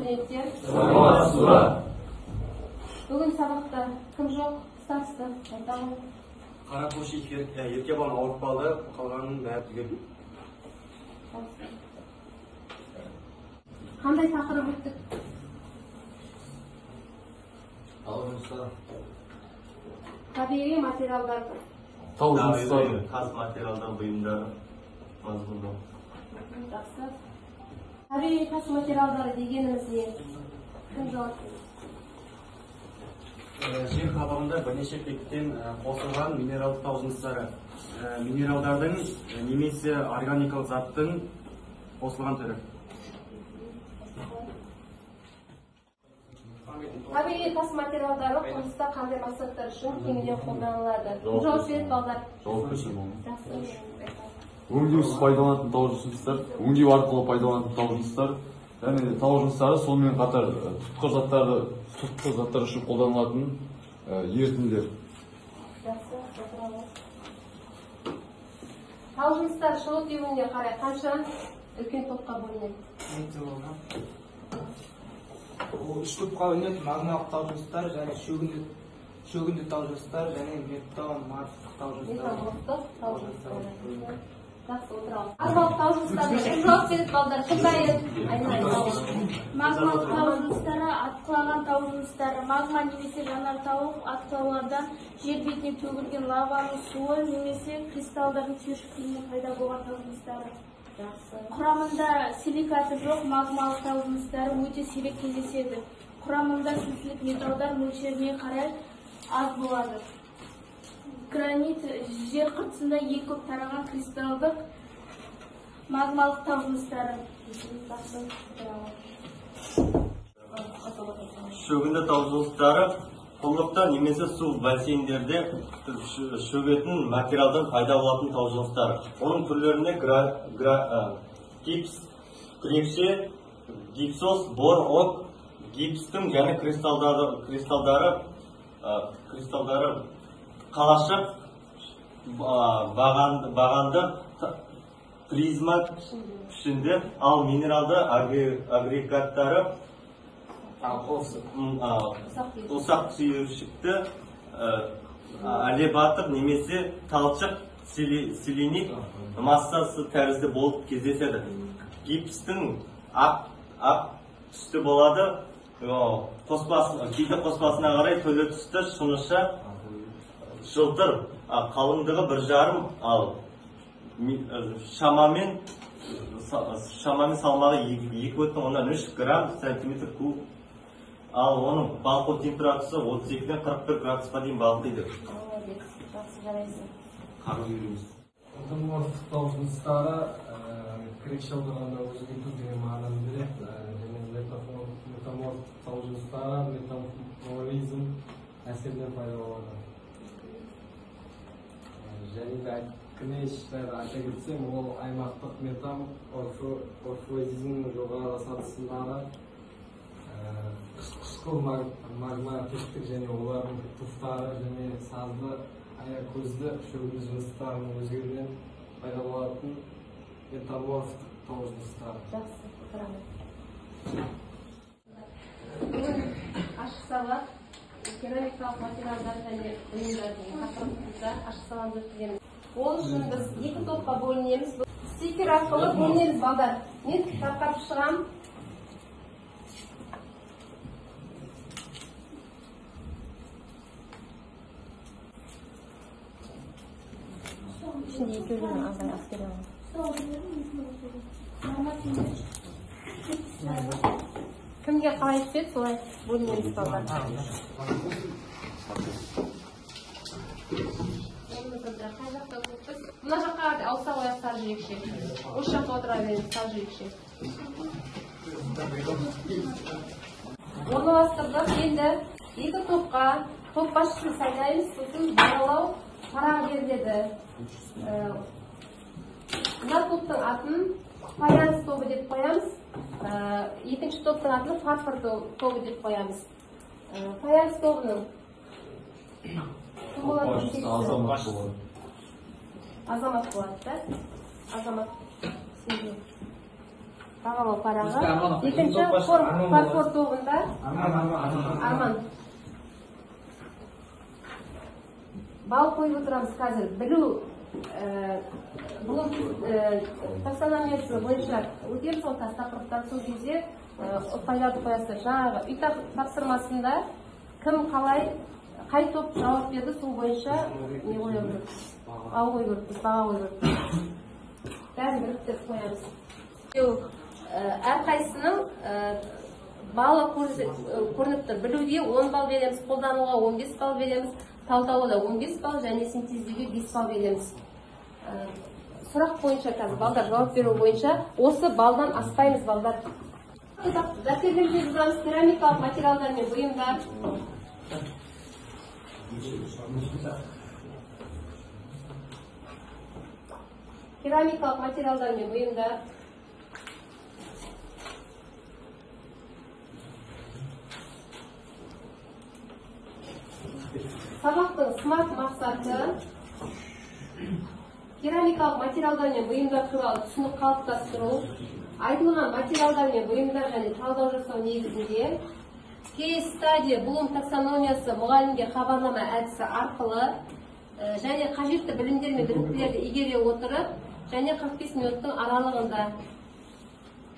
студенттер. Бүгін сабақта кім жоқ? Статусты айтамын. Қарақоши Еркебан ауырып қалды, қалғанын бәрі түгел. Қандай тақырып өттік? Табиғи материалдар. Қаз материалдан бұйымдар мазмұндау. Жақсы. Табиғи қаз материалдары дегеніміз не? Кім жауап? Жер қабығында бірнеше пектен қосылған минералдық тау жыныстары. Минералдардың немесе органикалық заттың қосылған түрі. Табиғи тас материалдары құрылыста қандай мақсаттар үшін кеңінен қолданылады? Жауап береді балдар. Жауап берсем өңдеусіз пайдаланатын тау жыныстар, өңдеу арқылы пайдаланатын тау жыныстар, және тау жыныстары сонымен қатар тұтқыр заттар үшін қолданылатын ерітінділер. Тау жыныстары шығу тегіне қарай қанша үлкен топқа бөлінеді? Ол үш топқа бөлінеді: магмалық тау жыныстары, және шөгінді тау жыныстары, және метаморфтық тау жыныстары. Магмалық тау жыныстары кім жауап береді балдар? Кім дайын? Магмалық тау жыныстары атқылаған тау жыныстары. Магма немесе жанартау атқылаулардан жер бетіне төгілген лаваның суы немесе кристалдардың түйіршіктерінен пайда болған тау жыныстары. Құрамында силикаты жоқ магмалық тау жыныстары өте сирек кездеседі. Құрамында сілтілік металдар мөлшеріне қарай аз болады. Гранит жер қыртысында ең көп тараған кристалдық магмалық тау жыныстары. Шөгінді тау жыныстары құрлықта немесе су бассейндерде шөгетін материалдан пайда болатын тау жыныстары. Оның түрлерінде гипс, крепше, гипсос, бор, ок, гипстің және кристалдары қалашық, бағанды, призма пішінді, ал минералды агрегаттары ұсақ түйіршікті, алебатық немесе талшық, селенит массасы тәрізді болып кездеседі. Гипстің ақ түсті болады, кейде қоспасына қарай төле түсті, шыныша, жылтыр, қалыңдығы 1,5, ал шамамен салмағы 2,3 грамм сантиметр куб. Ал оның балқу температурасы 32-ден 41 градусқа дейін балқиды. Метаморфтық тау жыныстары кристалдарға өзгерту деген мағынаны береді. Метаморфтық тау жыныстары метаморфизм әсерінен пайда болады. Және де кінештер айта кетсем, ол аймақтық метаморфизмнің жоғары сатысындағы қышқыл магматиктік және олардың туфтары және сазды аякөзді шөгінді жыныстарының өзгеруінен пайда болатын метаморфтық тау жыныстары. Жақсы, отырамын. Бүгін ашық сабақ керамикалық материалдар және бұйымдар деген тақырыпта ашық сабақ өткіземіз. Ол үшін біз 2 топқа бөлінеміз. Стикер арқылы бөлінеміз балдар. Мен тарқап шығам. İçinde iki ürün azar askeri Kimге қалай түседі, солай бөлінеміз балдар. Мына жаққа ауса ояқ сар жиекше. Осы жаққа отыра береміз сар жиекше. Орналастырдық. Енді 2 топқа, топ басшысын сайлаймыз, сосын бағалау парағы беріледі. Мына топтың атын фаянс тобы деп қоямыз. Екінші топтың атын фарфор тобы деп қоямыз. Фаянс тобының Азамат болады, да? Азамат. бағалау парағы. Бізде Арман. Екінші Арман фарфор тобында Арман. бал қойып отырамыз қазір. Білу бұл таксономиясы бойынша өтеміз ол тақырыптан сол кезде ұпайларды қоясыздар. Жаңағы үй тапсырмасында кім қалай қай топ жауап берді, сол бойынша не қоя береді? Бал қойып береді, баға қойып береді. Бәрін біріктіріп қоямыз. Әрқайсының балы көрініп тұр. Білуге 10 бал береміз, қолдануға 15 бал береміз, талдауда 15 бал және синтездеуге 5 бал береміз. Сұрақ бойынша қазір балдар жауап беру бойынша осы балдан аспаймыз балдар. Дәптерлерге жазамыз керамикалық материалдар мен бұйымдар. Керамикалық материалдар мен бұйымдар. Сабақтың сынақ мақсаты керамикалық материалдар мен бұйымдар туралы түсінік қалыптастыру, айтылған материалдар мен бұйымдар және талдау жасау негізінде кейс-стадия Блум таксономиясы мұғалімге хабарлама әдісі арқылы және қажетті білімдер мен біліктілерді игере отырып және 45 минуттың аралығында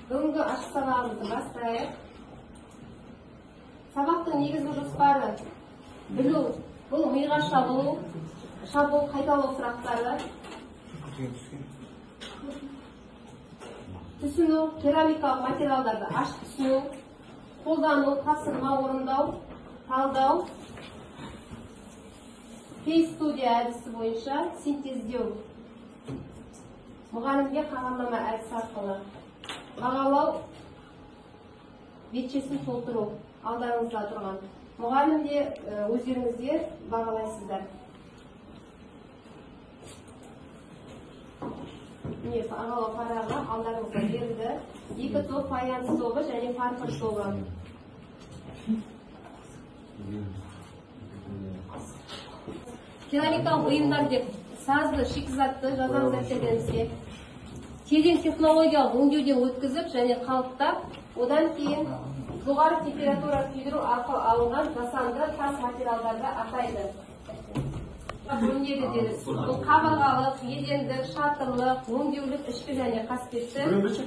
бүгінгі ашық сабағымызды бастайық. Сабақтың негізгі жоспары білу, бұл миға шабуыл, қайталау сұрақтары, түсіну, керамикалық материалдарды ашық түсіну, қолдану, тапсырма орындау, талдау, кейс-студия әдісі бойынша синтездеу, мұғалімге хабарлама әдісі арқылы, бағалау, бетшесін толтыру, алдарыңызда тұрған. Мұғалімде өздеріңізде бағалайсыздар. Міне бағалау парағы алдарыңызда берілді. 2 топ фаянс тобы және фарфор тобы. Керамикалық бұйымдар деп сазды, шикізатты жазамыз дәптерлеріңізге. Терең технологиялық өңдеуден өткізіп және қалыптап, одан кейін жоғары температура күйдіру арқылы алынған жасанды тас материалдарды атайды. Бөлінеді деді. Бұл қабырғалық, едендік, шатырлық, өңдеулік, ішкі және қасбетті,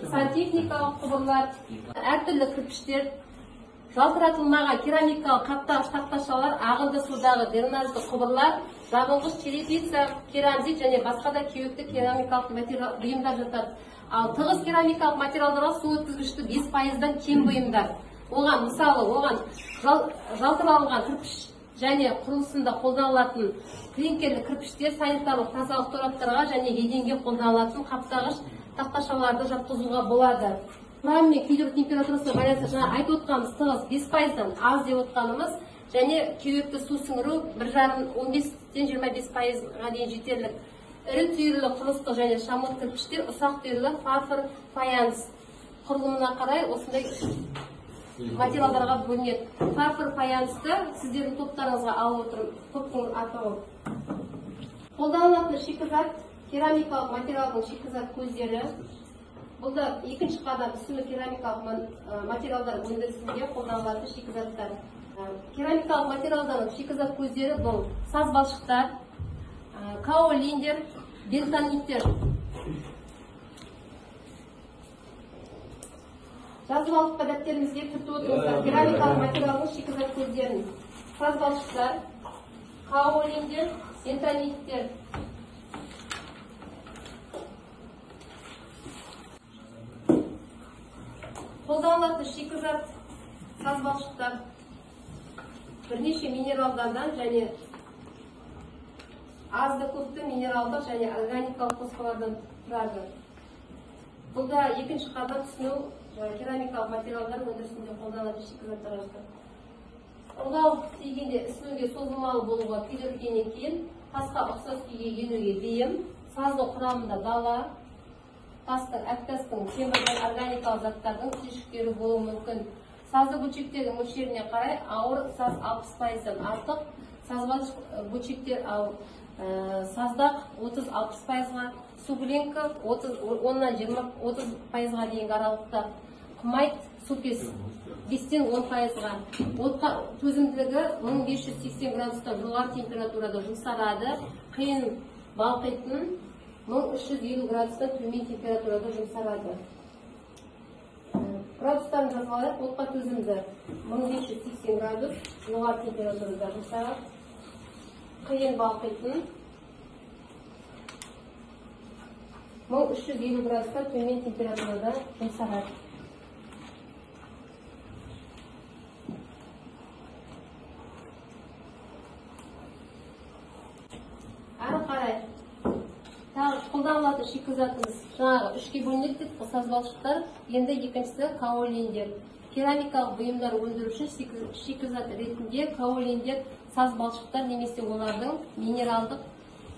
сантехникалық құбырлар, әртүрлі кірпіштер, жалтыратылмаған керамикалық қаптағыш тақташалар, ағынды судағы дренажды құбырлар, жабылғыш черепица, керамзит және басқа да кеуекті керамикалық бұйымдар жатады. Ал тығыз керамикалық материалдарға су өткізгішті 5%-дан кем бұйымдар. Оған мысалы, жалтыралған кірпіш және құрылысында қолданылатын клинкерлі кірпіштер санитарлық тазалық тораптарға және еденге қолданылатын қаптағыш тақташаларды жатқызуға болады. Құрам мен күйдіру температурасына байланысты жаңа айтып отқанымыз тығыз 5%-дан аз деп отқанымыз және кеуекті су сіңіру 15-25%-ға дейін жетерлік. Ірі түйірлі құрылыстық және шамот кірпіштер, ұсақ түйірлі фарфор, фаянс құрылымына қарай осындай материалдарға бөлінеді. Фарфор фаянсты сіздердің топтарыңызға алып отырмын. Топтың атауы. Қолданылатын шикізат, керамикалық материалдың шикізат көздері. Бұл да екінші қадам түсіну керамикалық материалдар өндірісінде қолданылатын шикізаттар. Керамикалық материалдардың шикізат көздері бұл саз балшықтар, каолиндер, бентониттер. Жазып алып дәптерімізге түртіп отырсыздар керамикалық материалдың шикізат көздерін. Саз балшықтар, каолиндер, бентониттер. Қолданылатын шикізат, саз балшықтар бірнеше минералдардан және азды көпті минералдық және органикалық қоспалардан тұрады. Бұл да екінші қадам түсіну керамикалық материалдар өндірісінде қолданылатын шикізаттар жатады. Ылғал тигенде ісінуге созылмалы болуға күйдірілгеннен кейін тасқа ұқсас күйге енуге бейім, саздың құрамында дала, тастың, әктастың, темірдің, органикалық заттардың түйіршіктері болуы мүмкін. Сазды бөлшектердің мөлшеріне қарай ауыр саз 60%-дан артық, сазбалыш бөлшектер ал саздақ 30-60%-ға суглинка 10-20-30%-ға дейінгі аралықта, құмайт супес 5-10%-ға, отқа төзімділігі 1580 градустан жоғары температурада жұмсарады, қиын балқитын 1350 градустан төмен температурада жұмсарады. Градустарын жазғалайық, отқа төзімді 1580 градус жоғары температурада жұмсарады, қиын балқитын 1350 градустан төмен температурада жұмсарады. Ары қарай тағы қолданылатын шикізатымыз жаңағы үшке бөлінеді, сазбалшықтар, енді екіншісі каолиндер. Керамикалық бұйымдар өндіру үшін шикізат ретінде каолиндер, сазбалшықтар немесе олардың минералдық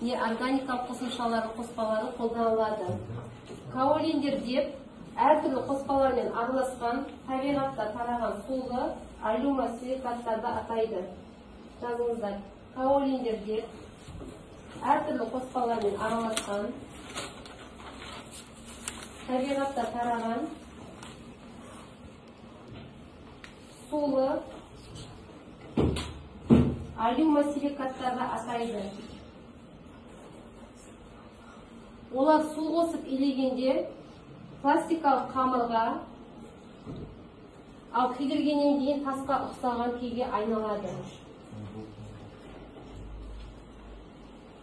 не органикалық қосымшалары қоспалары қолданылады. Каолиндер деп әртүрлі қоспалармен араласқан, табиғатта тараған сулы алюмосиликаттарды атайды. Жазыңыздар. Каолиндер деп әртүрлі қоспалармен араласқан, табиғатта тараған сулы алюмосиликаттарды атайды. Олар су қосып илегенде пластикалық қамырға, ал күйдіргеннен кейін тасқа ұқсаған күйге айналады.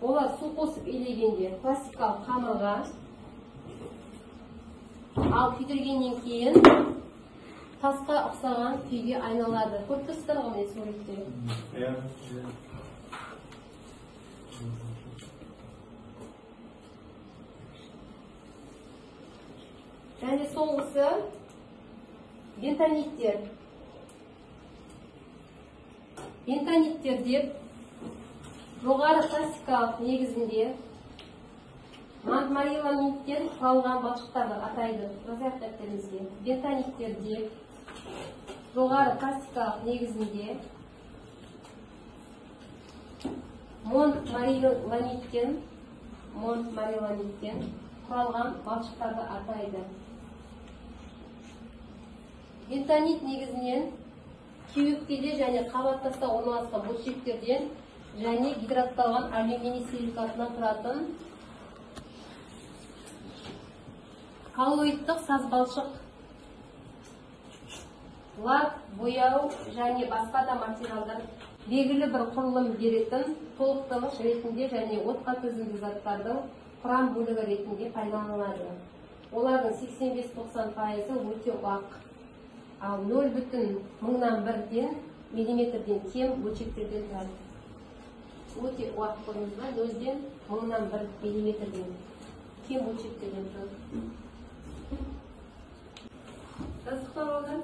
Олар су қосып илегенде пластикалық қамырға, ал күйдіргеннен кейін тасқа ұқсаған күйге айналады. Көріп тұрсыздар ғой міне суретте. Және соңғысы бентониттер. Бентониттер деп жоғары классикалық негізінде мантмариламидтен құралған балшықтарды атайды. Розеттерімізге бентониттер деп жоғары классикалық негізінде монтмариламидтен құралған балшықтарды атайды. Бентонит негізінен кеуектерде және қабаттаста орналасқан бөлшектерден және гидратталған алюминий силикатынан тұратын коллоидтық сазбалшық, лак, бояу және басқа да материалдар белгілі бір құрылым беретін толықтырғыш ретінде және отқа төзімді заттардың құрам бөлігі ретінде пайдаланылады. Олардың 85-90% өте уақ, ал 0,1 миллиметрден кем бөлшектерден тұрады. Өте уақ көріңізді, 0,1 миллиметрден кем бөлшектерден тұрады. Жазықтар олар?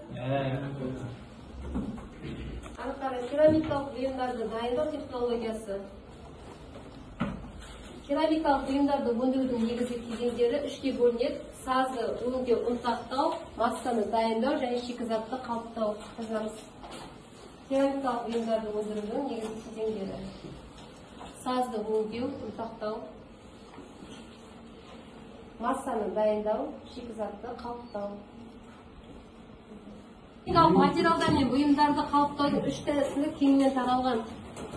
Ары қарай керамикалық бұйымдарды дайындау технологиясы. Керамикалық бұйымдарды өндірудің негізгі кезеңдері үшке бөлінеді: сазды өңдеу, ұнтақтау, массаны дайындау және шикізатты қалыптау. Керамикалық бұйымдарды өндірудің негізгі кезеңдері: сазды өңдеу, ұнтақтау, массаны дайындау, шикізатты қалыптау. Керамикалық материалдар мен бұйымдарды қалыптаудың үш тәсілі кеңінен таралған.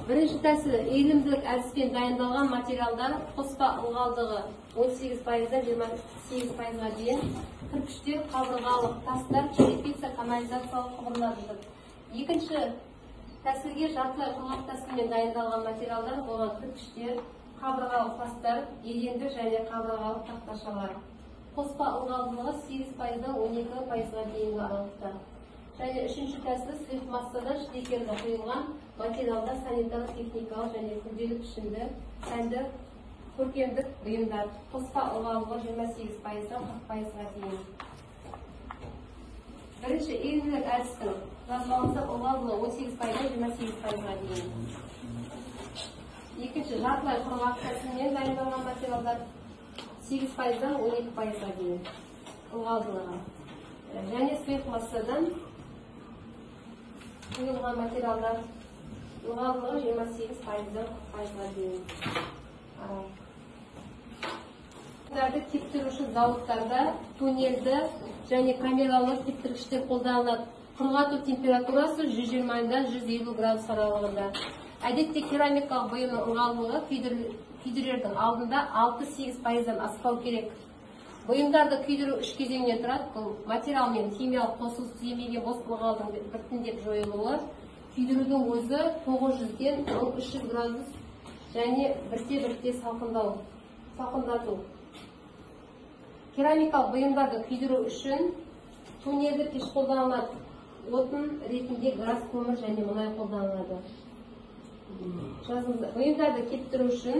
Бірінші тәсілі иілімділік әдіспен дайындалған материалдар қоспа ылғалдығы 18%-дан 28%-ға дейін, кірпіштер, қабырғалық тастар, черепица, канализациялық құбырлар. Екінші тәсілге жартылай құрғақ тәсілмен дайындалған материалдар болған кірпіштер, қабырғалық тастар, едендік және қабырғалық тақташалар. Қоспа ылғалдылығы 8%-дан 12%-ға дейінгі аралықта. Және үшінші тәсілі сұйық массадан шлейферді құйылған материалдар, санитарлық, техникалық және күрделі пішінді, сәнді, көркемдік бұйымдар. Қоспа ылғалдылығы 28%-дан 40%-ға дейін. Бірінші иілімділік әдістің жазбалысы ылғалдылығы 18%-дан 28%-ға дейін. Екінші жартылай құрғақ тәсілмен дайындалған материалдар 8%-дан 12%-ға дейін ылғалдылығы. Және сұйық массадан құйылған материалдар ылғалдылығы 28%-дан 40%-ға дейін. Кептіруші зауыттарда туннельді және камералы кептіргіштер қолданылады. Құрғату температурасы 120-150 градус аралығында. Әдетте керамикалық бұйымның ылғалдылығы күйдірердің алдында 6-8%-дан аспау керек. Бұйымдарды күйдіру 3 кезеңнен тұрады. Бұл материал мен химиялық қосылыс түземеген бос ылғалдың біртіндеп жойылуы. Күйдірудің өзі 900-ден 1300 градус және бірте-бірте салқындату. Керамикалық бұйымдарды күйдіру үшін туннельді пеш қолданылады. Отын ретінде газ, көмір және мұнай қолданылады. Бұйымдарды кептіру үшін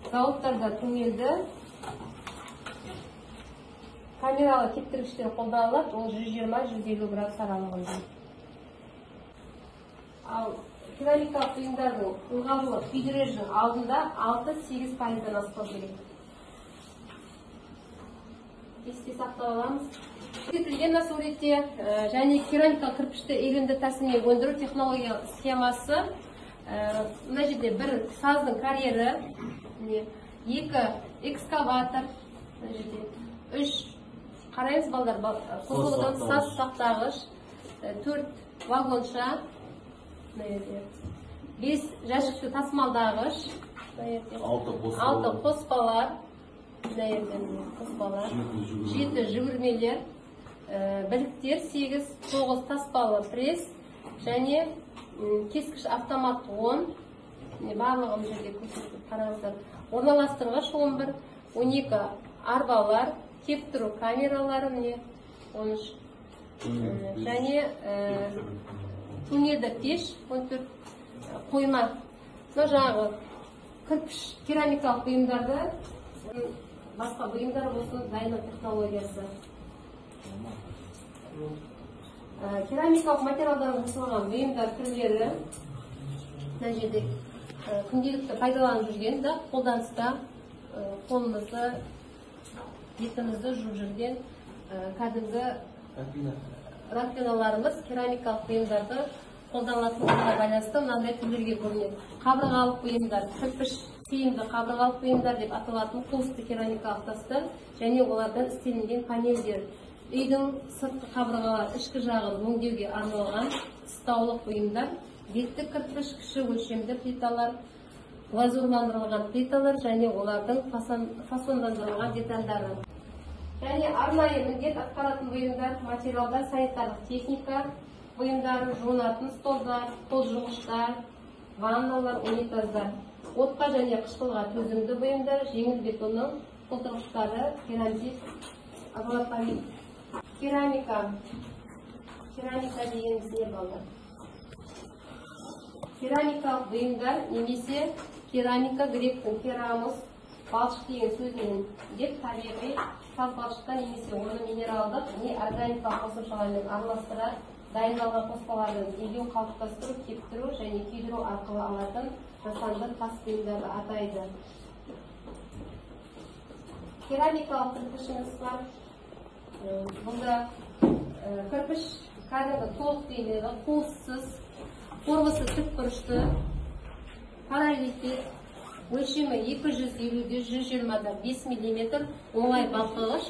зауыттарда туннельді камералы кептіргіштер қолданылады. Ол 120-150 градус аралығында. Ал керамикалық бұйымдардың ылғалдылығы күйдірердің алдында 6-8%-дан аспау керек. Есте сақтап аламыз. Көрсетілген суретте және керамикалық кірпішті елінді тәсілмен өндіру технологиялық схемасы. Мына жерде бір саздың карьері, 2 экскаватор, 3 қарайыз балдар қосылған саз сақтағыш, 4 вагонша, 5 жәшікті тасымалдағыш, 6 қоспалар, 7 жүгірмелер, біліктер, 8-9 таспалы пресс және кескіш автомат 10, барлығын жерде көрсетіп қараңыздар. Орналастырғыш 11, 12 арбалар, кептіру камералары 13 және туннельді пеш 14 қойма. Жаңағы кірпіш керамикалық бұйымдарды басқа бұйымдар болсын дайындау технологиясы. Керамикалық материалдан жасалған бұйымдар түрлері мына жерде күнделікті пайдаланып жүрген қолданыста қолымызды, бетімізді жуып жүрген кәдімгі раковиналарымыз керамикалық бұйымдарды қолданылатындығына байланысты мынандай түрлерге бөлінеді. Қабырғалық бұйымдар, кірпіш сыйымды қабырғалық бұйымдар деп аталатын қуысты керамикалық тастар және олардан істелінген панельдер. Үйдің сыртқы қабырғалар ішкі жағын өңдеуге арналған ұстаулық бұйымдар, беттік кірпіш, кіші өлшемді плиталар, глазурландырылған плиталар және олардың фасондандырылған детальдары. Және арнайы міндет атқаратын бұйымдар, материалдар, санитарлық техника бұйымдары, жуынатын столдар, қол жуғыштар, ванналар, унитаздар. Отқа және қышқылға төзімді бұйымдар, жеңіл бетонның толтырғыштары, керамзит, керамика дегеніміз не болды? Керамикалық бұйымдар немесе керамика гректің керамус, балшық деген сөзінен деп табиғи саз балшықтан немесе оны минералдық не органикалық қосымшалармен араластыра дайындалған қоспалардың егеу қалыптастыру, кептіру және күйдіру арқылы алатын жасанды тас бұйымдарды атайды. Керамикалық кірпішіміз бар. Бұнда кірпіш кәдімгі толық дейіледі, қуыссыз, формасы тікбұрышты, параллелитет, өлшемі 250-120-5 мм, оңай балқығыш,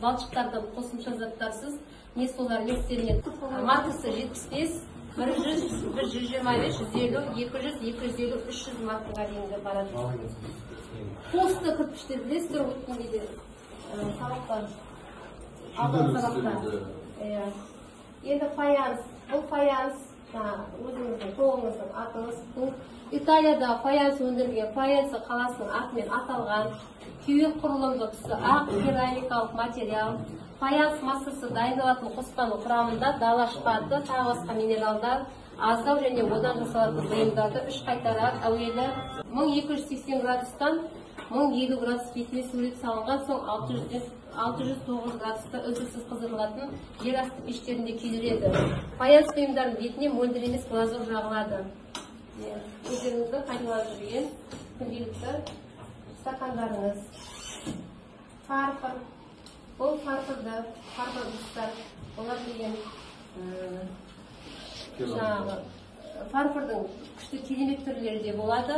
балшықтардан қосымша заттарсыз, не солар не істелінеді. Маркасы 75, 100, 125, 150, 200, 250, 300 маркаға дейінгі барады. Қуысты кірпіштер білесіздер өткенде де сабақтар. Енді фаянс, бұл фаянс, өзіңіздің тоғыңыздың атыңыз, бұл Италияда фаянс өндірген, фаянсы қаласының атымен аталған, күйек құрылымды түсі ақ керамикалық материал, фаянс массасы дайындалатын қоспаның құрамында дала шпаты, тағы басқа минералдар, аздау және одан жасалатын бұйымдарды үш қайтарады. Әуелі 1280 градустан 1050 градус бетіне сурет салынған соң 609 градуста үздіксіз қыздырылатын жер асты пештерінде күйдіреді. Фаянс бұйымдардың бетіне мөлдір емес глазур жағылады. Өздеріңізді пайдаланып жүрген күнделікті стакандарыңыз. Фарфор. Бұл фарфордыстар. Олар деген фарфордың күшті керемет түрлері де болады.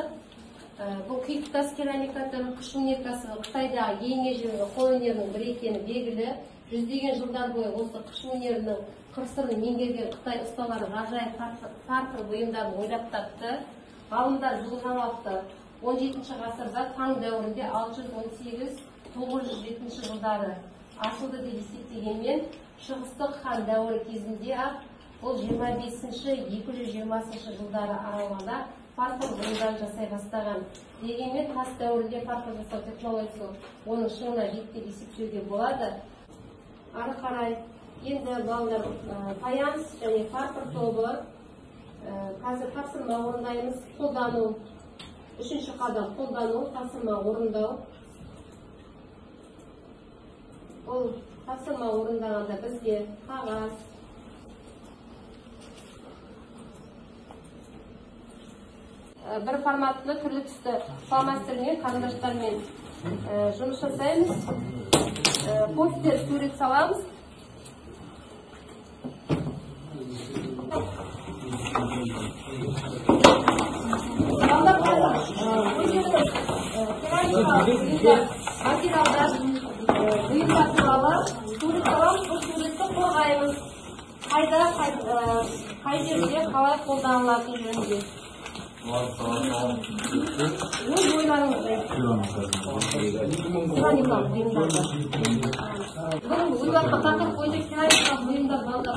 бұл күйіктас керамиканың қыш өнеркәсібі Қытайдағы ең ежелгі қол өнерінің бірі екені белгілі. Жүздеген жылдар бойы осы қыш өнерінің қыр-сырын меңгерген Қытай ұсталары ғажайып фарфор бұйымдарын ойлап тапты. Ғалымдар бұл жаңалықты 17 ғасырда Таң дәуірінде 618-907 жылдары ашылды деп есептегенмен, шығыстық хан дәуірі кезінде бұл 25-220 жылдары аралығында фарфор бұйымдарын жасай бастаған. Дегенмен тас дәуірінде фарфор жасау технологиясы оның шыңына жетті деп есептеуге болады. Ары қарай енді балалар фаянс және фарфор тобы қазір тапсырма орындаймыз. Қолдану, үшінші қадам қолдану, тапсырма орындау. Ол тапсырма орындағанда бізге қағаз, бір форматлы түрлі түсті фломастермен, қарындаштармен жұмыс жасаймыз. Постер сурет саламыз. Материалдар, бұйымдар туралы сурет саламыз. Бұл суретті қорғаймыз. Қайда, қай жерде қалай қолданылатын жөнінде. Өз ойларыңызды. Керамикалық бұйымдарды. Бұл ойларға тақырып бойынша керамикалық бұйымдар балдар.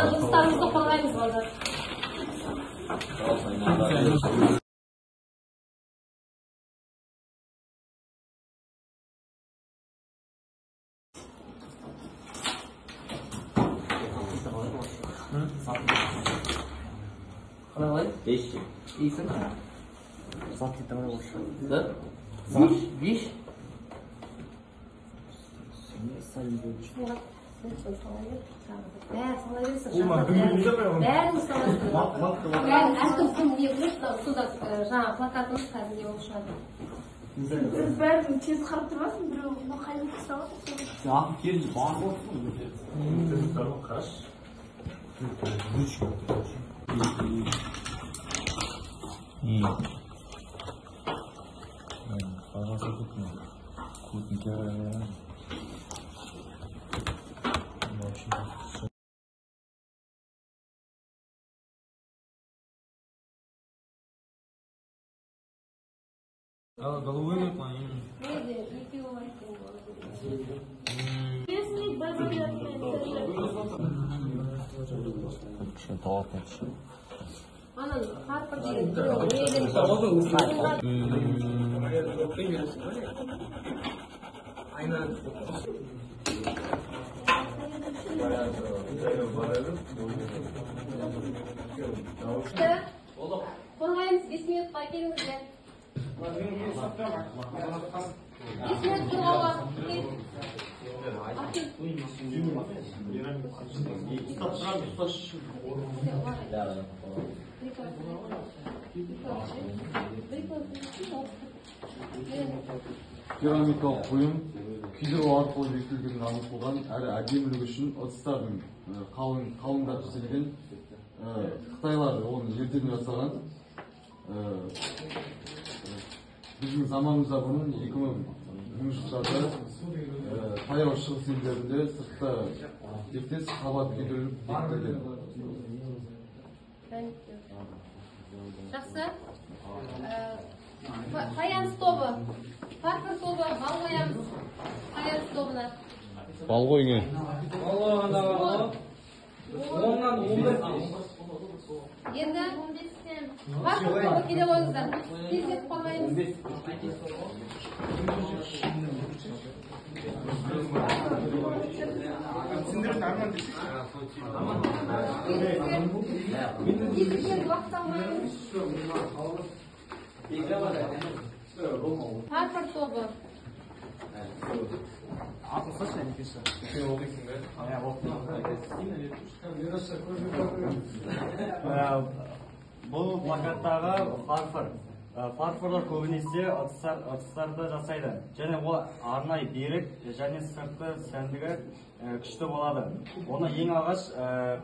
Жұмыстарымызды қорғаймыз балдар. Қалай? 5. Исің? Зат етімі болшы. Да? 5? Бәрі сала бересің. Бәрін сала бересің. Әркім кім не біледі, сонда жаңа плакатымыз қазір не болып шығады. Бәрін тез қарап тұрмасын, біреу қайын қысталады. Ақ келді, бар болсын. Головой не планирую. Анан фарфор деген қорғаймыз. 5 минутқа келіңіздер. 5 минут қорғауға. Керамикалық бұйым күйдіру арқылы бекітілген анықталған әрі әдемілігі үшін ыдыстардың қалыңдап түзілген. Қытайлар оны ертеден жасаған. Біздің заманымызда бұрын 2000 жылдарда таяу шығыс елдерінде сыртта тектес қабат күйдіріліп бекітілген. Жақсы. Фаянс тобы, фарфор тобы, бал қоямыз. Фаянс тобына. Бал қойыңа. Енді фарфор тобы келе қойыңыздар. Тез қоймаймыз. Фарфор тобы. Бұл плакаттағы фарфор Фарфорлар көбінесе ыдыстарды жасайды. Және ол арнайы берік және сыртқы сәндігі күшті болады. Оны ең алғаш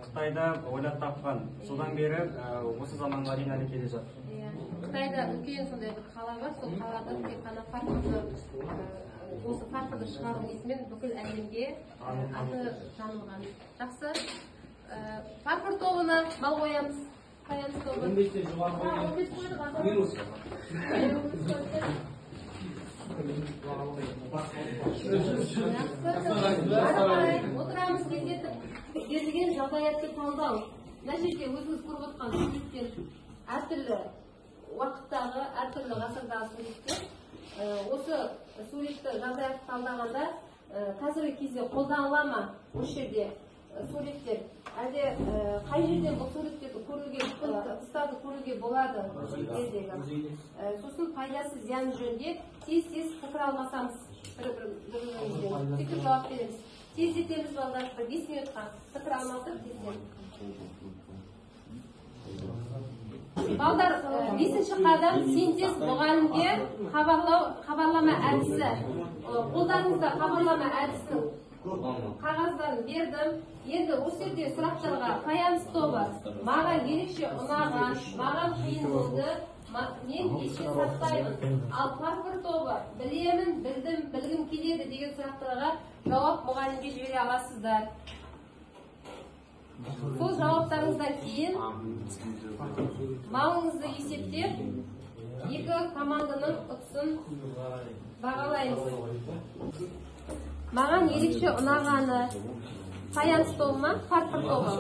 Қытайда ойлап тапқан. Содан бері осы заманға дейін әлі келе жатыр. Қытайда үлкен сондай бір қала бар, сол қалада тек қана фарфорды шығару несімен бүкіл әлемге аты танылған. Жақсы. Фарфор тобына мал қоямыз. Фаянс тобы. Отырамыз, кездетіп, берілген жағдаятты талдау. Мына жерде өзіңіз көріп отқан суреттер әртүрлі уақыттағы, әртүрлі ғасырдағы суреттер. Осы суретті жағдаятты талдағанда қазіргі кезде қолданыла ма осы жерде суреттер? Әлде қай жерден бұл суреттерді көруге, тұстарды көруге болады? Сосын пайдасы зиян жөнінде тез пікір алмасамыз, бір-бірімізбен пікір жауап береміз. Тездетеміз балдар, 5 минутқа пікір алмасып тезден. Балдар, 5-ші қадам синтез мұғалімге хабарлама әдісі. Қолдарыңызда хабарлама әдісінің қағаздарын бердім. Енді осы жерде сұрақтарға фаянс тобы маған ерекше ұнаған, маған қиын болды, мен есте сақтаймын. Ал фарфор тобы білемін, білдім, білгім келеді деген сұрақтарға жауап мұғалімге жібере аласыздар. Сол жауаптарыңыздан кейін малыңызды есептеп, екі команданың ұтысын бағалаймыз. Маған ерекше ұнағаны фаянс тобы ма, фарфор тобы?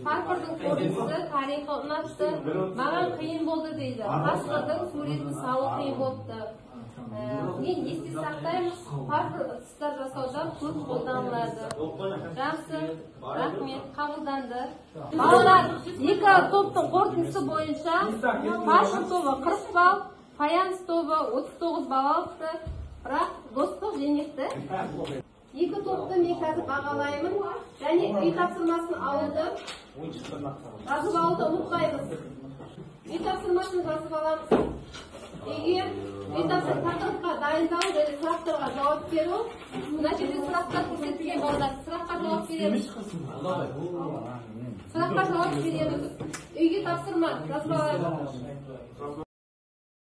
Фарфордың қорытындысы, тарихы ұнатты, маған қиын болды дейді. Қасқырдың суретін салу қиын болыпты. Мен есте сақтаймын, фарфор ыдыстар жасаудан көп қолданылады. Жақсы, рахмет, қабылданды. Балалар, екі топтың қорытындысы бойынша фарфор тобы 40 балл, фаянс тобы 39 балл алыпты. Бірақ достық жеңілді. Екі топты мен қазір бағалаймын. Және үй тапсырмасын алуды жазып алуды ұмытпаймыз. Үй тапсырмасын жазып аламыз. Егер үй тақырыпқа дайындалу және сұрақтарға жауап беру, мына жерде сұрақтар көрсетілген балдар. Сұраққа жауап береміз. Сұраққа жауап береміз. Үйге тапсырма жазып аламыз.